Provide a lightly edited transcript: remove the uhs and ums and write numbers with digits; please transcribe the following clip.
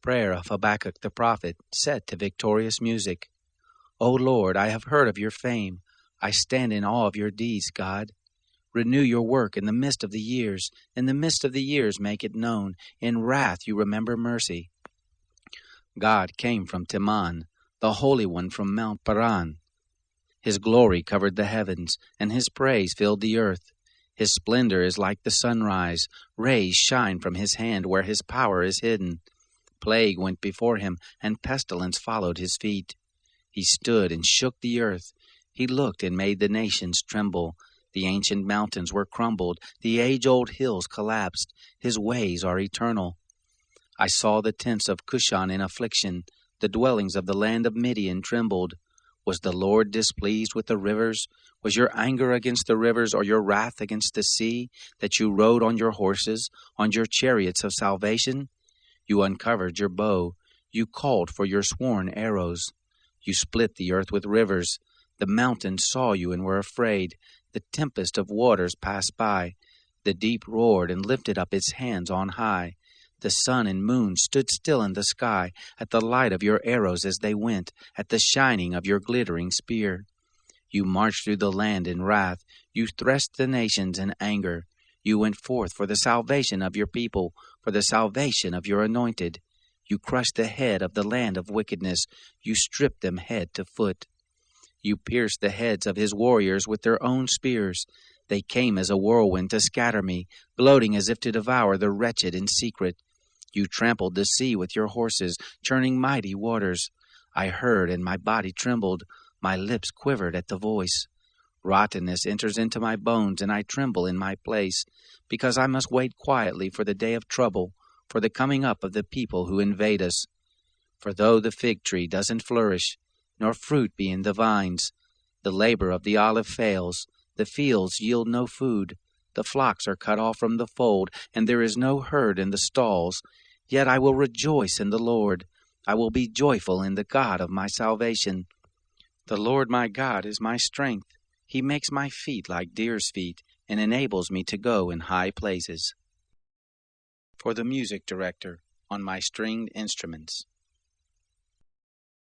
Prayer of Habakkuk the prophet, set to victorious music. O Lord, I have heard of your fame. I stand in awe of your deeds, God. Renew your work in the midst of the years. In the midst of the years make it known. In wrath you remember mercy. God came from Teman, the Holy One from Mount Paran. His glory covered the heavens, and his praise filled the earth. His splendor is like the sunrise. Rays shine from his hand where his power is hidden. Plague went before him, and pestilence followed his feet. He stood and shook the earth. He looked and made the nations tremble. The ancient mountains were crumbled. The age-old hills collapsed. His ways are eternal. I saw the tents of Cushan in affliction. The dwellings of the land of Midian trembled. Was the Lord displeased with the rivers? Was your anger against the rivers, or your wrath against the sea, that you rode on your horses, on your chariots of salvation? You uncovered your bow. You called for your sworn arrows. You split the earth with rivers. The mountains saw you and were afraid. The tempest of waters passed by. The deep roared and lifted up its hands on high. The sun and moon stood still in the sky at the light of your arrows as they went, at the shining of your glittering spear. You marched through the land in wrath. You threshed the nations in anger. You went forth for the salvation of your people, for the salvation of your anointed. You crushed the head of the land of wickedness. You stripped them head to foot. You pierced the heads of his warriors with their own spears. They came as a whirlwind to scatter me, gloating as if to devour the wretched in secret. You trampled the sea with your horses, churning mighty waters. I heard, and my body trembled. My lips quivered at the voice. Rottenness enters into my bones, and I tremble in my place, because I must wait quietly for the day of trouble, for the coming up of the people who invade us. For though the fig tree doesn't flourish, nor fruit be in the vines, the labor of the olive fails, the fields yield no food, the flocks are cut off from the fold, and there is no herd in the stalls, yet I will rejoice in the Lord. I will be joyful in the God of my salvation. The Lord my God is my strength. He makes my feet like deer's feet, and enables me to go in high places. For the music director on my stringed instruments.